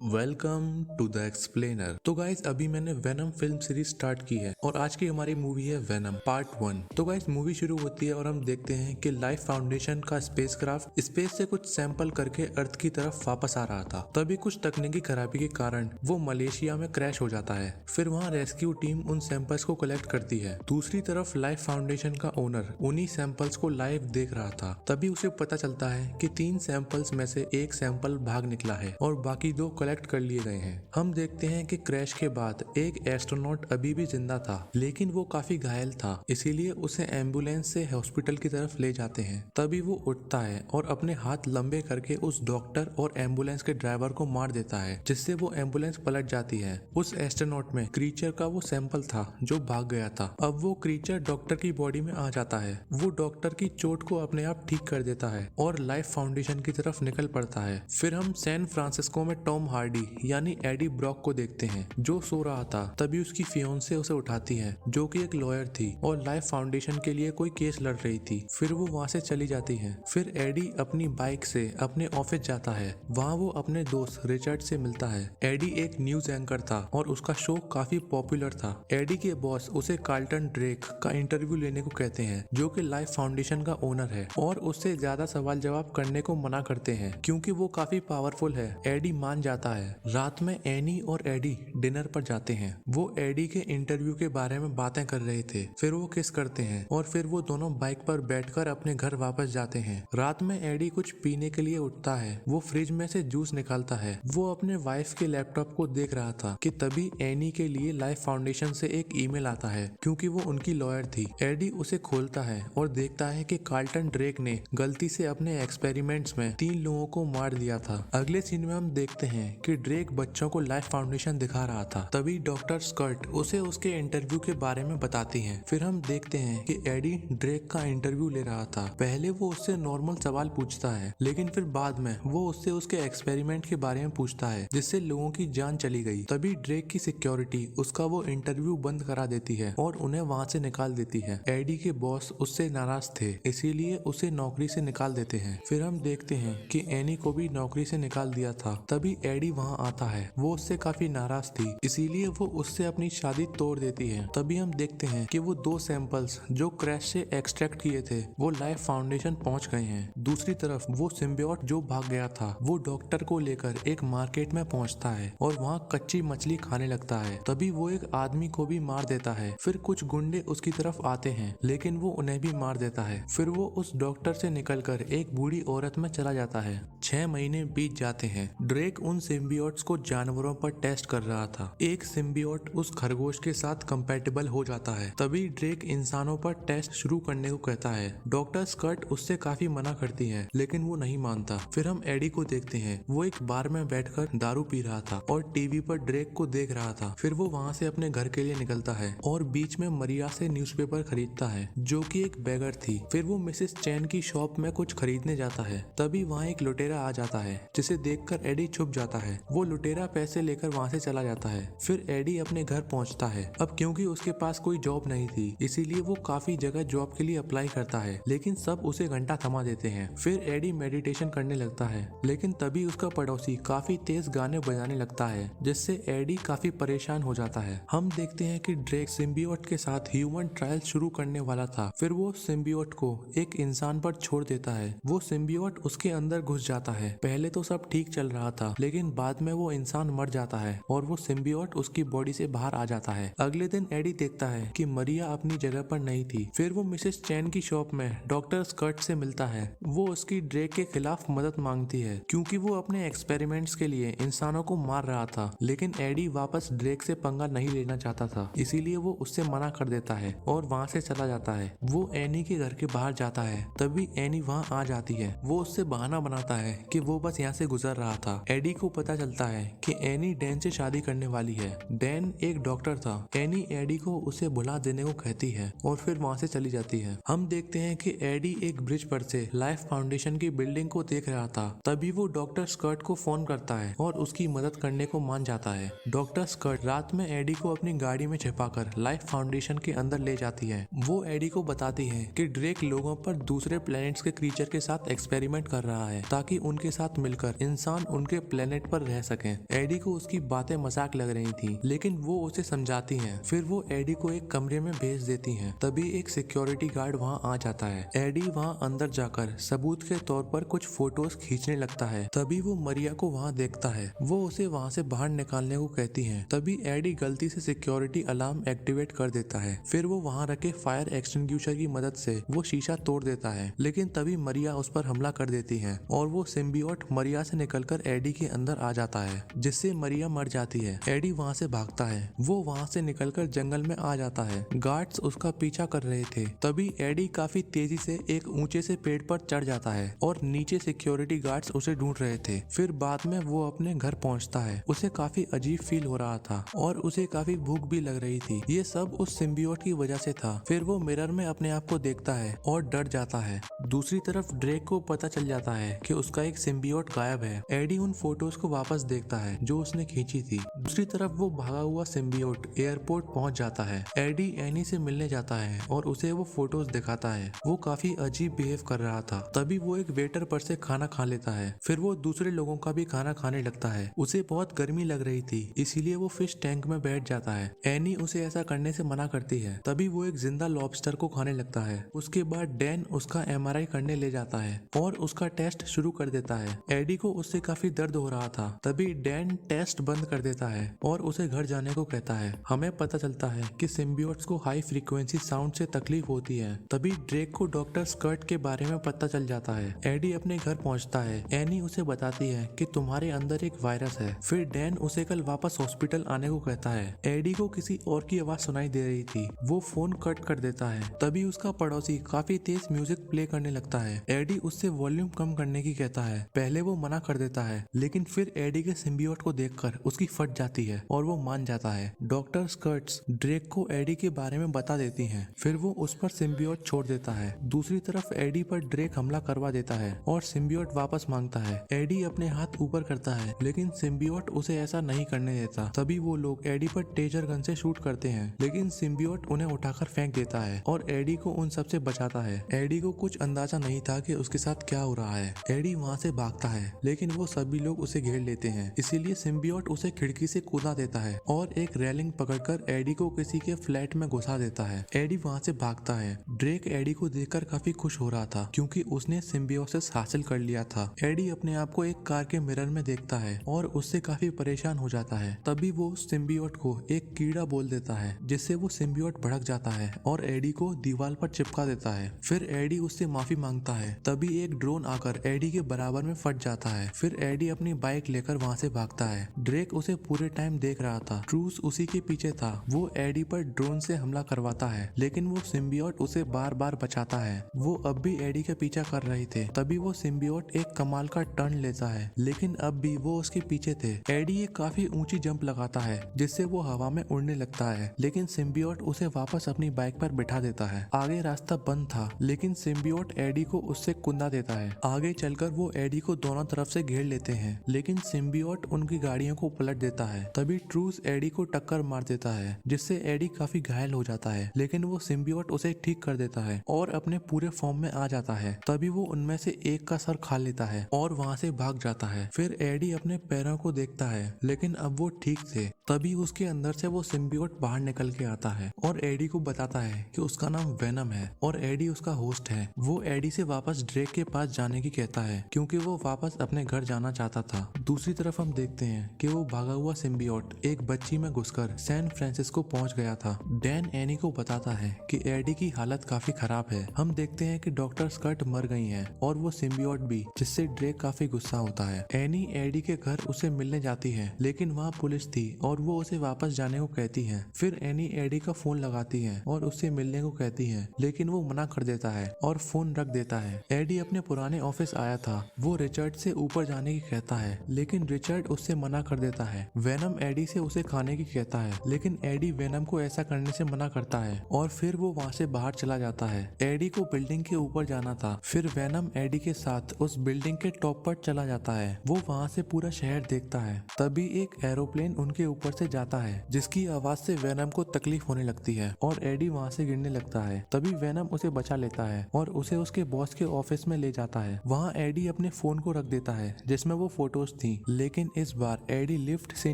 Welcome to the explainer. तो guys अभी मैंने वेनम फिल्म सीरीज स्टार्ट की है और आज की हमारी मूवी है वेनम पार्ट 1। तो गाइस मूवी शुरू होती है और हम देखते हैं कि लाइफ फाउंडेशन का स्पेसक्राफ्ट स्पेस से कुछ सैंपल करके अर्थ की तरफ वापस आ रहा था। तभी कुछ तकनीकी खराबी के कारण वो मलेशिया में क्रैश हो जाता है। फिर वहाँ रेस्क्यू टीम उन सैंपल्स को कलेक्ट करती है। दूसरी तरफ लाइफ फाउंडेशन का ओनर उन्हीं सैंपल्स को लाइव देख रहा था। तभी उसे पता चलता है कि 3 सैंपल्स में से एक सैंपल भाग निकला है और बाकी 2 कलेक्ट कर लिए गए हैं। हम देखते हैं कि क्रैश के बाद एक एस्ट्रोनॉट अभी भी जिंदा था, लेकिन वो काफी घायल था, इसीलिए उसे एम्बुलेंस से हॉस्पिटल की तरफ ले जाते हैं। तभी वो उठता है और अपने हाथ लंबे करके उस डॉक्टर और एम्बुलेंस के ड्राइवर को मार देता है, जिससे वो एम्बुलेंस पलट जाती है। उस एस्ट्रोनॉट में क्रीचर का वो सैंपल था जो भाग गया था। अब वो क्रीचर डॉक्टर की बॉडी में आ जाता है। वो डॉक्टर की चोट को अपने आप ठीक कर देता है और लाइफ फाउंडेशन की तरफ निकल पड़ता है। फिर हम सैन फ्रांसिस्को में टॉम हार्डी यानी एडी ब्रॉक को देखते हैं जो सो रहा था। तभी उसकी फियोंसे उसे उठाती है जो कि एक लॉयर थी और लाइफ फाउंडेशन के लिए कोई केस लड़ रही थी। फिर वो वहाँ से चली जाती है। फिर एडी अपनी बाइक से अपने ऑफिस जाता है। वहाँ वो अपने दोस्त रिचर्ड से मिलता है। एडी एक न्यूज एंकर था और उसका शो काफी पॉपुलर था। एडी के बॉस उसे कार्ल्टन ड्रेक का इंटरव्यू लेने को कहते हैं जो कि लाइफ फाउंडेशन का ओनर है और उससे ज्यादा सवाल जवाब करने को मना करते हैं क्योंकि वो काफी पावरफुल है। एडी मान जाता है। रात में एनी और एडी डिनर पर जाते हैं। वो एडी के इंटरव्यू के बारे में बातें कर रहे थे। फिर वो किस करते हैं और फिर वो दोनों बाइक पर बैठकर अपने घर वापस जाते हैं। रात में एडी कुछ पीने के लिए उठता है। वो फ्रिज में से जूस निकालता है। वो अपने वाइफ के लैपटॉप को देख रहा था कि तभी एनी के लिए लाइफ फाउंडेशन से एक ईमेल आता है क्योंकि वो उनकी लॉयर थी। एडी उसे खोलता है और देखता है कि कार्ल्टन ड्रेक ने गलती से अपने एक्सपेरिमेंट्स में 3 लोगों को मार दिया था। अगले सीन में हम देखते हैं कि ड्रेक बच्चों को लाइफ फाउंडेशन दिखा रहा था। तभी डॉक्टर स्कर्ट उसे उसके इंटरव्यू के बारे में बताती है। फिर हम देखते हैं कि एडी ड्रेक का इंटरव्यू ले रहा था। पहले वो उससे नॉर्मल सवाल पूछता है, लेकिन फिर बाद में वो उससे उसके एक्सपेरिमेंट के बारे में पूछता है जिससे लोगों की जान चली गई। तभी ड्रेक की सिक्योरिटी उसका वो इंटरव्यू बंद करा देती है और उन्हें वहाँ से निकाल देती है। एडी के बॉस उससे नाराज थे, इसीलिए उसे नौकरी से निकाल देते हैं। फिर हम देखते हैं कि एनी को भी नौकरी से निकाल दिया था। तभी एडी वहाँ आता है। वो उससे काफी नाराज थी, इसीलिए वो उससे अपनी शादी तोड़ देती है। तभी हम देखते हैं कि वो 2 सैंपल्स जो क्रैश से एक्सट्रैक्ट किए थे वो लाइफ फाउंडेशन पहुंच गए हैं। दूसरी तरफ वो सिम्बियोट जो भाग गया था वो डॉक्टर को लेकर एक मार्केट में पहुंचता है और वहाँ कच्ची मछली खाने लगता है। तभी वो एक आदमी को भी मार देता है। फिर कुछ गुंडे उसकी तरफ आते हैं, लेकिन वो उन्हें भी मार देता है। फिर वो उस डॉक्टर से निकलकर एक बूढ़ी औरत में चला जाता है। 6 महीने बीत जाते हैं। ड्रेक उन सिम्बियोट्स को जानवरों पर टेस्ट कर रहा था। एक सिम्बियोट उस खरगोश के साथ कंपैटिबल हो जाता है। तभी ड्रेक इंसानों पर टेस्ट शुरू करने को कहता है। डॉक्टर स्कर्ट उससे काफी मना करती है, लेकिन वो नहीं मानता। फिर हम एडी को देखते हैं। वो एक बार में बैठकर दारू पी रहा था और टीवी पर ड्रेक को देख रहा था। फिर वो वहाँ से अपने घर के लिए निकलता है और बीच में मरिया से न्यूज़पेपर खरीदता है जो कि एक बेगर थी। फिर वो मिसेस चैन की शॉप में कुछ खरीदने जाता है। तभी वहाँ एक लुटेरा आ जाता है जिसे देखकर एडी छुप जाता है। वो लुटेरा पैसे लेकर वहाँ से चला जाता है। फिर एडी अपने घर पहुँचता है। अब क्योंकि उसके पास कोई जॉब नहीं थी, इसीलिए वो काफी जगह जॉब के लिए अप्लाई करता है, लेकिन सब उसे घंटा थमा देते हैं। फिर एडी मेडिटेशन करने लगता है, लेकिन तभी उसका पड़ोसी काफी तेज गाने बजाने लगता है जिससे एडी काफी परेशान हो जाता है। हम देखते हैं कि ड्रेक सिम्बियोट के साथ ह्यूमन ट्रायल शुरू करने वाला था। फिर वो सिम्बियोट को एक इंसान पर छोड़ देता है। वो सिम्बियोट उसके अंदर घुस जाता है। पहले तो सब ठीक चल रहा था, लेकिन बाद में वो इंसान मर जाता है और वो सिम्बियोट उसकी बॉडी से बाहर आ जाता है। अगले दिन एडी देखता है कि मरिया अपनी जगह पर नहीं थी। फिर वो मिसेस चैन की शॉप में डॉक्टर स्कर्ट से मिलता है। वो उसकी ड्रेक के खिलाफ मदद मांगती है क्योंकि वो अपने एक्सपेरिमेंट्स के लिए इंसानों को मार रहा था, लेकिन एडी वापस ड्रेक से पंगा नहीं लेना चाहता था, इसीलिए वो उससे मना कर देता है और वहाँ से चला जाता है। वो एनी के घर के बाहर जाता है। तभी एनी वहाँ आ जाती है। वो उससे बहाना बनाता है कि वो बस यहाँ से गुजर रहा था। एडी को पता चलता है कि एनी डैन से शादी करने वाली है। डैन एक डॉक्टर था। एनी एडी को उसे भुला देने को कहती है और फिर वहाँ से चली जाती है। हम देखते हैं कि एडी एक ब्रिज पर से लाइफ फाउंडेशन की बिल्डिंग को देख रहा था। तभी वो डॉक्टर स्कर्ट को फोन करता है और उसकी मदद करने को मान जाता है। डॉक्टर स्कर्ट रात में एडी को अपनी गाड़ी में छिपाकर लाइफ फाउंडेशन के अंदर ले जाती है। वो एडी को बताती है कि ड्रेक लोगों पर दूसरे प्लैनेट्स के क्रीचर के साथ एक्सपेरिमेंट कर रहा है ताकि उनके साथ मिलकर इंसान उनके प्लेनेट पर पर रह सकें। एडी को उसकी बातें मजाक लग रही थी, लेकिन वो उसे समझाती हैं। फिर वो एडी को एक कमरे में भेज देती हैं। तभी एक सिक्योरिटी गार्ड वहाँ आ जाता है। एडी वहाँ अंदर जाकर सबूत के तौर पर कुछ फोटोज खींचने लगता है। तभी वो मरिया को वहाँ देखता है। वो उसे वहाँ से बाहर निकालने को कहती है। तभी एडी गलती से सिक्योरिटी अलार्म एक्टिवेट कर देता है। फिर वो वहाँ रखे फायर एक्सटिंग्विशर की मदद से वो शीशा तोड़ देता है, लेकिन तभी मरिया उस पर हमला कर देती है और वो सिम्बियोट मरिया से निकलकर एडी के अंदर आ जाता है, जिससे मरिया मर जाती है। एडी वहाँ से भागता है। वो वहाँ से निकलकर जंगल में आ जाता है। गार्ड्स उसका पीछा कर रहे थे। तभी एडी काफी तेजी से एक ऊंचे से पेड़ पर चढ़ जाता है और नीचे सिक्योरिटी गार्ड्स उसे ढूंढ रहे थे। फिर बाद में वो अपने घर पहुँचता है। उसे काफी अजीब फील हो रहा था और उसे काफी भूख भी लग रही थी। ये सब उस सिम्बियोट की वजह से था। फिर वो मिरर में अपने आप को देखता है और डर जाता है। दूसरी तरफ ड्रेक को पता चल जाता है कि उसका एक सिम्बियोट गायब है। एडी उन फोटोज को वापस देखता है जो उसने खींची थी। दूसरी तरफ वो भागा हुआ सिम्बियोट एयरपोर्ट पहुंच जाता है। एडी एनी से मिलने जाता है और उसे वो फोटोज दिखाता है। वो काफी अजीब बिहेव कर रहा था। तभी वो एक वेटर पर से खाना खा लेता है। फिर वो दूसरे लोगों का भी खाना खाने लगता है। उसे बहुत गर्मी लग रही थी, इसीलिए वो फिश टैंक में बैठ जाता है। एनी उसे ऐसा करने से मना करती है। तभी वो एक जिंदा लॉबस्टर को खाने लगता है। उसके बाद डैन उसका एमआरआई करने ले जाता है और उसका टेस्ट शुरू कर देता है। एडी को उससे काफी दर्द हो रहा था। तभी डैन टेस्ट बंद कर देता है और उसे घर जाने को कहता है। हमें पता चलता है कि सिम्बियोट्स को हाई फ्रीक्वेंसी साउंड से तकलीफ होती है। तभी ड्रेक को डॉक्टर स्कर्ट के बारे में पता चल जाता है। एडी अपने घर पहुंचता है। एनी उसे बताती है कि तुम्हारे अंदर एक वायरस है। फिर डैन उसे कल वापस हॉस्पिटल आने को कहता है। एडी को किसी और की आवाज सुनाई दे रही थी। वो फोन कट कर देता है। तभी उसका पड़ोसी काफी तेज म्यूजिक प्ले करने लगता है। एडी उससे वॉल्यूम कम करने की कहता है। पहले वो मना कर देता है, लेकिन फिर एडी के सिम्बियोट को देखकर उसकी फट जाती है और वो मान जाता है। डॉक्टर स्कर्ट्स ड्रेक को एडी के बारे में बता देती हैं। फिर वो उस पर सिम्बियोट छोड़ देता है। दूसरी तरफ एडी पर ड्रेक हमला करवा देता है और सिम्बियोट वापस मांगता है। एडी अपने हाथ ऊपर करता है, लेकिन सिम्बियोट उसे ऐसा नहीं करने देता। तभी वो लोग एडी पर टेजर गन से शूट करते हैं, लेकिन सिम्बियोट उन्हें उठाकर फेंक देता है और एडी को उन सबसे बचाता है। एडी को कुछ अंदाजा नहीं था कि उसके साथ क्या हो रहा है। एडी वहाँ से भागता है, लेकिन वो सभी लोग उसे घेर लेते हैं। इसीलिए सिम्बियोट उसे खिड़की से कूदा देता है और एक रेलिंग पकड़कर एडी को किसी के फ्लैट में घुसा देता है। एडी वहाँ से भागता है। ड्रेक एडी को देखकर काफी खुश हो रहा था, क्योंकि उसने सिम्बियोसिस हासिल कर लिया था। एडी अपने आप को एक कार के मिरर में देखता है और उससे काफी परेशान हो जाता है। तभी वो सिम्बियोट को एक कीड़ा बोल देता है, जिससे वो सिम्बियोट भड़क जाता है और एडी को दीवार पर चिपका देता है। फिर एडी उससे माफी मांगता है। तभी एक ड्रोन आकर एडी के बराबर में फट जाता है। फिर एडी अपनी बाइक लेकर वहाँ से भागता है। ड्रेक उसे पूरे टाइम देख रहा था। ट्रूस उसी के पीछे था। वो एडी पर ड्रोन से हमला करवाता है, लेकिन वो सिम्बियोट उसे बार बार बचाता है। वो अब भी एडी के पीछा कर रहे थे। तभी वो सिम्बियोट एक कमाल का टर्न लेता है, लेकिन अब भी वो उसके पीछे थे। एडी एक काफी ऊंची जंप लगाता है, जिससे वो हवा में उड़ने लगता है, लेकिन सिम्बियोट उसे वापस अपनी बाइक पर बिठा देता है। आगे रास्ता बंद था, लेकिन सिम्बियोट एडी को उससे कुंदा देता है। आगे चलकर वो एडी को दोनों तरफ से घेर लेते हैं, लेकिन सिम्बियोट उनकी गाड़ियों को पलट देता है। तभी ट्रूस एडी को टक्कर मार देता है, जिससे एडी काफी घायल हो जाता है, लेकिन वो सिम्बियोट उसे ठीक कर देता है और अपने पूरे फॉर्म में आ जाता है। तभी वो उनमें से एक का सर खा लेता है और वहाँ से भाग जाता है। फिर एडी अपने पैरों को देखता है, लेकिन अब वो ठीक थे। तभी उसके अंदर से वो सिम्बियोट बाहर निकल के आता है और एडी को बताता है कि उसका नाम वेनम है और एडी उसका होस्ट है। वो एडी से वापस ड्रेक के पास जाने की कहता है, क्योंकि वो वापस अपने घर जाना चाहता था। दूसरी तरफ हम देखते हैं कि वो भागा हुआ सिम्बियोट एक बच्ची में घुसकर सैन फ्रांसिस्को पहुंच गया था। डैन एनी को बताता है कि एडी की हालत काफी खराब है। हम देखते हैं कि डॉक्टर स्कर्ट मर गई हैं और वो सिम्बियोट भी, जिससे ड्रेक काफी गुस्सा होता है। एनी एडी के घर उसे मिलने जाती है, लेकिन वहाँ पुलिस थी और वो उसे वापस जाने को कहती है। फिर एनी एडी का फोन लगाती है और उससे मिलने को कहती है, लेकिन वो मना कर देता है और फोन रख देता है। एडी अपने पुराने ऑफिस आया था। वो रिचर्ड से ऊपर जाने की कहता है, लेकिन रिचर्ड उससे मना कर देता है। वेनम एडी से उसे खाने की कहता है, लेकिन एडी वेनम को ऐसा करने से मना करता है और फिर वो वहाँ से बाहर चला जाता है। एडी को बिल्डिंग के ऊपर जाना था। फिर वेनम एडी के साथ उस बिल्डिंग के टॉप पर चला जाता है। वो वहाँ से पूरा शहर देखता है। तभी एक एरोप्लेन उनके ऊपर ऊपर से जाता है जिसकी आवाज से वेनम को तकलीफ होने लगती है और एडी वहाँ से गिरने लगता है। तभी वेनम उसे बचा लेता है और उसे उसके बॉस के ऑफिस में ले जाता है। वहाँ एडी अपने फोन को रख देता है जिसमें वो फोटोज थी, लेकिन इस बार एडी लिफ्ट से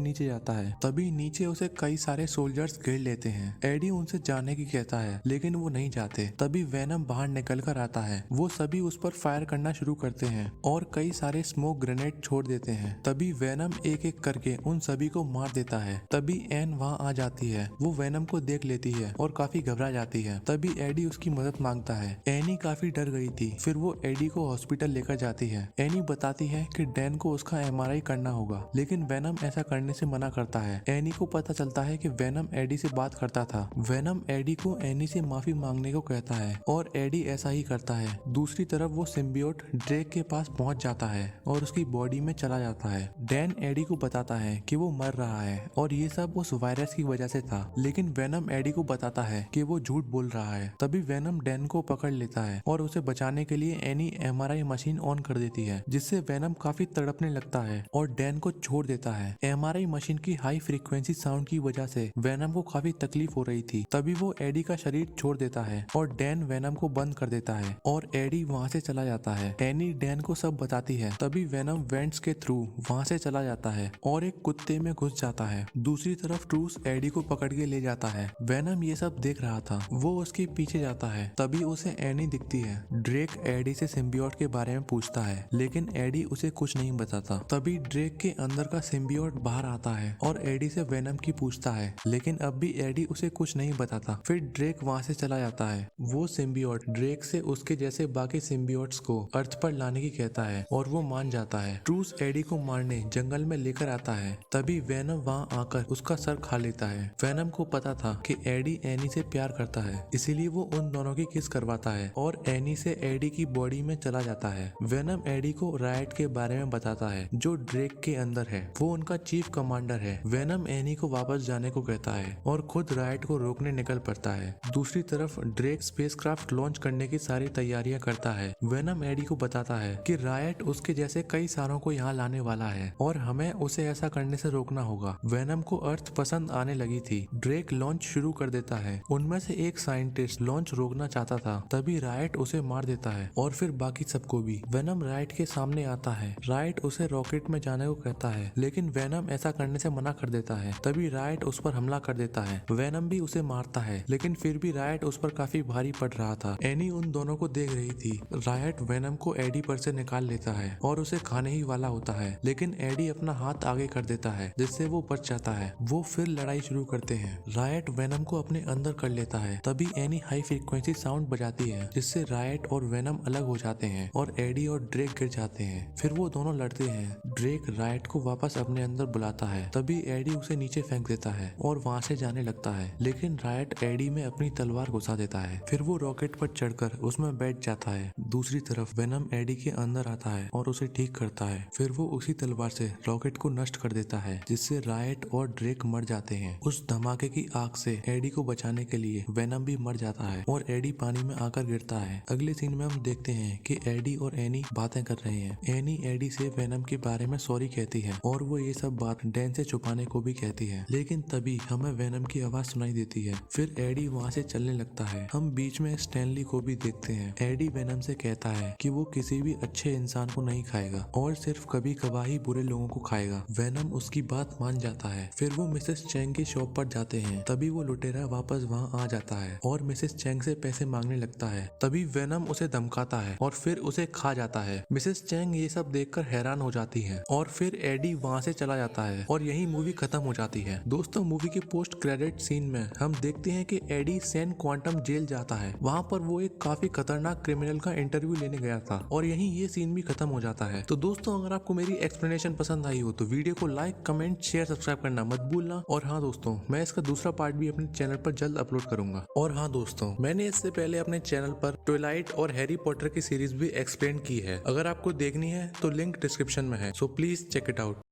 नीचे जाता है। तभी नीचे उसे कई सारे सोल्जर्स घेर लेते हैं। एडी उनसे जाने की कहता है लेकिन वो नहीं जाते। तभी वेनम बाहर निकल कर आता है। वो सभी उस पर फायर करना शुरू करते हैं और कई सारे स्मोक ग्रेनेड छोड़ देते हैं। तभी वेनम एक एक करके उन सभी को मार देता है। तभी एन वहाँ आ जाती है। वो वेनम को देख लेती है और काफी घबरा जाती है। तभी एडी उसकी मदद मांगता है। एनी काफी डर गई थी। फिर वो एडी को हॉस्पिटल लेकर जाती है। एनी बताती है कि डैन को उसका एमआरआई करना होगा, लेकिन वेनम ऐसा करने से मना करता है। एनी को पता चलता है कि वेनम एडी से बात करता था। वेनम एडी को एनी से माफी मांगने को कहता है और एडी ऐसा ही करता है। दूसरी तरफ वो सिम्बियोट ड्रेक के पास पहुंच जाता है और उसकी बॉडी में चला जाता है। डैन एडी को बताता है कि वो मर रहा है और ये सब उस वायरस की वजह से था, लेकिन वेनम एडी को बताता है कि वो झूठ बोल रहा है। तभी वेनम डैन को पकड़ लेता है और उसे बचाने के लिए एनी एमआरआई मशीन ऑन कर देती है, जिससे वेनम काफी तड़पने लगता है और डैन को छोड़ देता है। एमआरआई मशीन की हाई फ्रीक्वेंसी साउंड की वजह से वेनम को काफी तकलीफ हो रही थी। तभी वो एडी का शरीर छोड़ देता है और डैन वेनम को बंद कर देता है और एडी वहाँ से चला जाता है। एनी डैन को सब बताती है। तभी वेनम वेंट्स के थ्रू वहाँ से चला जाता है और एक कुत्ते में घुस जाता है। दूसरी तरफ ट्रूस एडी को पकड़ के ले जाता है। वेनम ये सब देख रहा था। वो उसके पीछे जाता है। तभी उसे एनी दिखती है। ड्रेक एडी से सिम्बियोट के बारे में पूछता है, लेकिन एडी उसे कुछ नहीं बताता। तभी ड्रेक के अंदर का सिम्बियोट बाहर आता है और एडी से वेनम की पूछता है, लेकिन अब भी एडी उसे कुछ नहीं बताता। फिर ड्रेक वहाँ से चला जाता है। वो सिम्बियोट ड्रेक से उसके जैसे बाकी सिम्बियोट्स को अर्थ पर लाने की कहता है और वो मान जाता है। ट्रूस एडी को मारने जंगल में लेकर आता है। तभी वेनम वहाँ आकर उसका सर खा लेता है। वेनम को पता था कि एडी एनी से प्यार करता है, इसीलिए वो उन दोनों की किस करवाता है और एनी से एडी की बॉडी में चला जाता है। वेनम एडी को रायट के बारे में बताता है जो ड्रेक के अंदर है। वो उनका चीफ कमांडर है। वेनम एनी को वापस जाने को कहता है और खुद रायट को रोकने निकल पड़ता है। दूसरी तरफ ड्रेक स्पेसक्राफ्ट लॉन्च करने की सारी तैयारियां करता है। वेनम एडी को बताता है कि रायट उसके जैसे कई सारों को यहाँ लाने वाला है और हमें उसे ऐसा करने से रोकना होगा। वेनम को अर्थ पसंद आने लगी थी। ड्रेक लॉन्च शुरू कर देता है। उनमें से एक साइंटिस्ट लॉन्च रोकना चाहता था। तभी रायट उसे मार देता है और फिर बाकी सबको भी। वेनम रायट के सामने आता है। रायट उसे रॉकेट में जाने को कहता है, लेकिन वेनम ऐसा करने से मना कर देता है। तभी रायट उस पर हमला कर देता है। वेनम भी उसे मारता है, लेकिन फिर भी रायट उस पर काफी भारी पड़ रहा था। एनी उन दोनों को देख रही थी। रायट वेनम को एडी पर से निकाल लेता है और उसे खाने ही वाला होता है, लेकिन एडी अपना हाथ आगे कर देता है जिससे वो बच जाता है। वो फिर लड़ाई शुरू करते हैं। रायट वेनम को अपने अंदर कर लेता है। तभी एनी हाई फ्रीक्वेंसी साउंड बजाती है जिससे रायट और वेनम अलग हो जाते हैं और एडी और ड्रेक गिर जाते हैं। फिर वो दोनों लड़ते हैं। ड्रेक रायट को वापस अपने अंदर बुलाता है। तभी एडी उसे नीचे फेंक देता है और वहाँ से जाने लगता है, लेकिन रायट एडी में अपनी तलवार घुसा देता है। फिर वो रॉकेट पर चढ़कर उसमें बैठ जाता है। दूसरी तरफ वेनम एडी के अंदर आता है और उसे ठीक करता है। फिर वो उसी तलवार से रॉकेट को नष्ट कर देता है, जिससे रायट और ड्रेक मर जाते हैं। उस धमाके की आग से एडी को बचाने के लिए वेनम भी मर जाता है और एडी पानी में आकर गिरता है। अगले सीन में हम देखते हैं कि एडी और एनी बातें कर रहे हैं। एनी एडी से वेनम के बारे में सॉरी कहती है और वो ये सब बात डैन से छुपाने को भी कहती है, लेकिन तभी हमें वेनम की आवाज सुनाई देती है। फिर एडी वहाँ से चलने लगता है। हम बीच में स्टैनली को भी देखते हैं। एडी वेनम से कहता है कि वो किसी भी अच्छे इंसान को नहीं खाएगा और सिर्फ कभी कभार ही बुरे लोगों को खाएगा। वेनम उसकी बात मान जाता है। फिर वो मिसेस चैंग की शॉप पर जाते हैं। तभी वो लुटेरा वापस वहाँ आ जाता है और मिसेस चैंग से पैसे मांगने लगता है। तभी वेनम उसे धमकाता है और फिर उसे खा जाता है। मिसेस चैंग ये सब देखकर हैरान हो जाती है और फिर एडी वहाँ से चला जाता है और यही मूवी खत्म हो जाती है। दोस्तों, मूवी के पोस्ट क्रेडिट सीन में हम देखते हैं कि एडी सैन क्वांटम जेल जाता है। वहाँ पर वो एक काफी खतरनाक क्रिमिनल का इंटरव्यू लेने गया था और यही ये सीन भी खत्म हो जाता है। तो दोस्तों, अगर आपको मेरी एक्सप्लेनेशन पसंद आई हो तो वीडियो को लाइक, कमेंट, शेयर, सब्सक्राइब करना मत भूलना। और हाँ दोस्तों, मैं इसका दूसरा पार्ट भी अपने चैनल पर जल्द अपलोड करूंगा। और हाँ दोस्तों, मैंने इससे पहले अपने चैनल पर ट्विलाइट और हैरी पॉटर की सीरीज भी एक्सप्लेन की है। अगर आपको देखनी है तो लिंक डिस्क्रिप्शन में है, so please check it out.